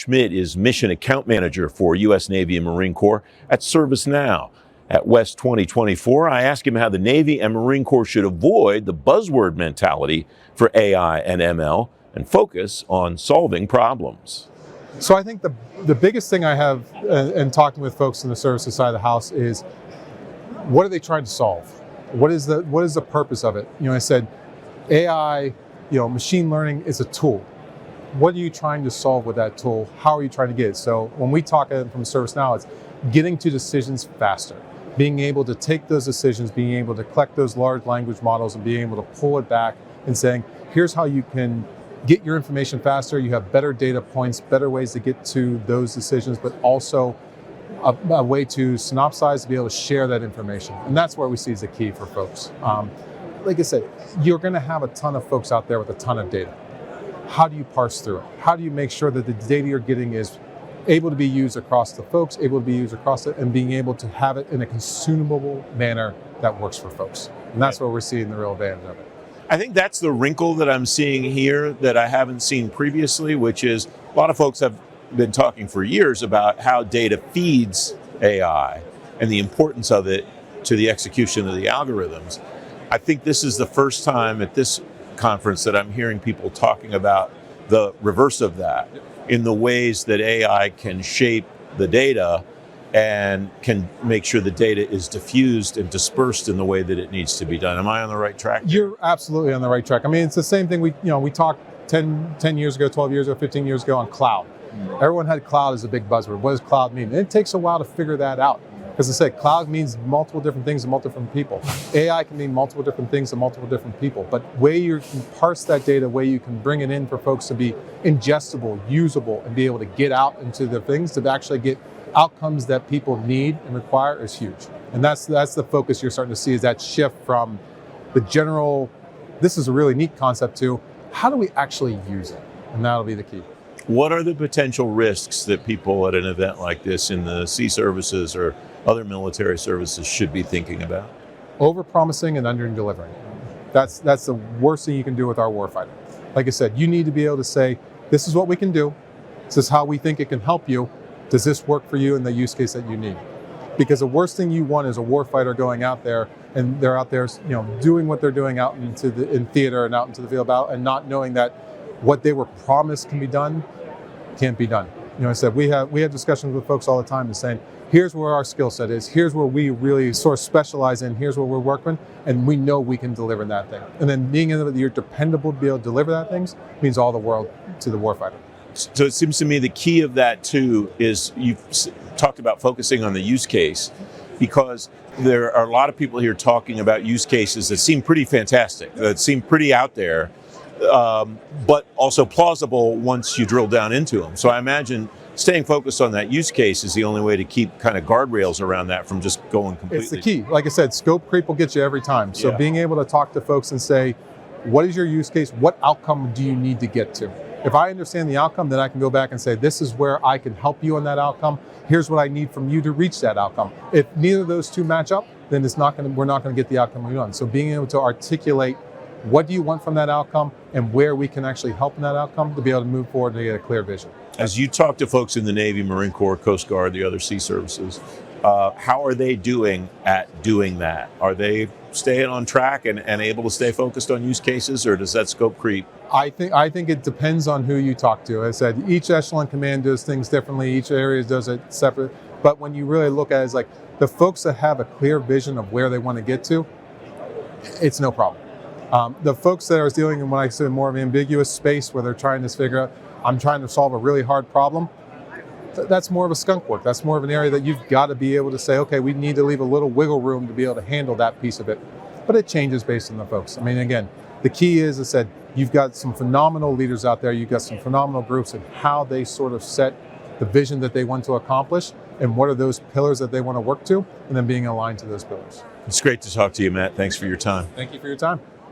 Schmitt is Mission Account Manager for U.S. Navy and Marine Corps at ServiceNow. At West 2024, I asked him how the Navy and Marine Corps should avoid the buzzword mentality for AI and ML and focus on solving problems. So I think the biggest thing I have in talking with folks in the services side of the house is, what are they trying to solve? What is the purpose of it? I said AI, machine learning is a tool. What are you trying to solve with that tool? How are you trying to get it? So when we talk from ServiceNow, it's getting to decisions faster, being able to take those decisions, being able to collect those large language models and being able to pull it back and saying, here's how you can get your information faster. You have better data points, better ways to get to those decisions, but also a way to synopsize, to be able to share that information. And that's where we see as the key for folks. Like I said, you're going to have a ton of folks out there with a ton of data. How do you parse through it? How do you make sure that the data you're getting is able to be used across the folks, able to be used across it, and being able to have it in a consumable manner that works for folks? And that's where we're seeing the real advantage of it. I think that's the wrinkle that I'm seeing here that I haven't seen previously, which is a lot of folks have been talking for years about how data feeds AI and the importance of it to the execution of the algorithms. I think this is the first time at this conference that I'm hearing people talking about the reverse of that, in the ways that AI can shape the data and can make sure the data is diffused and dispersed in the way that it needs to be done. Am I on the right track? You're absolutely on the right track. I mean, it's the same thing we talked 10 years ago, 12 years ago, 15 years ago on cloud. Everyone had cloud as a big buzzword. What does cloud mean? And it takes a while to figure that out. As I said, cloud means multiple different things to multiple different people. AI can mean multiple different things to multiple different people. But way you can parse that data, way you can bring it in for folks to be ingestible, usable, and be able to get out into the things to actually get outcomes that people need and require is huge. And that's the focus you're starting to see, is that shift from the general, this is a really neat concept, to how do we actually use it? And that'll be the key. What are the potential risks that people at an event like this in the sea services or other military services should be thinking about? Overpromising and underdelivering. That's the worst thing you can do with our warfighter. Like I said, you need to be able to say, this is what we can do. This is how we think it can help you. Does this work for you in the use case that you need? Because the worst thing you want is a warfighter going out there and they're out there, doing what they're doing out in theater and out into the field battle, and not knowing that what they were promised can be done, can't be done. I said we have discussions with folks all the time and saying, here's where our skill set is, here's where we really sort of specialize in, here's where we're working, and we know we can deliver that thing. And then being able that you're dependable to be able to deliver that things means all the world to the warfighter. So it seems to me the key of that too is you've talked about focusing on the use case, because there are a lot of people here talking about use cases that seem pretty fantastic, that seem pretty out there, but also plausible once you drill down into them. So I imagine staying focused on that use case is the only way to keep kind of guardrails around that from just going completely. It's the key. Like I said, scope creep will get you every time. So being able to talk to folks and say, what is your use case? What outcome do you need to get to? If I understand the outcome, then I can go back and say, this is where I can help you on that outcome. Here's what I need from you to reach that outcome. If neither of those two match up, then we're not going to get the outcome we want. So being able to articulate what do you want from that outcome and where we can actually help in that outcome to be able to move forward and get a clear vision. As you talk to folks in the Navy, Marine Corps, Coast Guard, the other sea services, how are they doing at doing that? Are they staying on track and able to stay focused on use cases, or does that scope creep? I think it depends on who you talk to. As I said, each echelon command does things differently, each area does it separate. But when you really look at it, it's like the folks that have a clear vision of where they want to get to, it's no problem. The folks that are dealing in what I say more of an ambiguous space where they're trying to figure out, I'm trying to solve a really hard problem, that's more of a skunk work. That's more of an area that you've got to be able to say, okay, we need to leave a little wiggle room to be able to handle that piece of it. But it changes based on the folks. I mean, again, the key is, I said, you've got some phenomenal leaders out there, you've got some phenomenal groups, and how they sort of set the vision that they want to accomplish and what are those pillars that they want to work to, and then being aligned to those pillars. It's great to talk to you, Matt. Thanks for your time. Thank you for your time.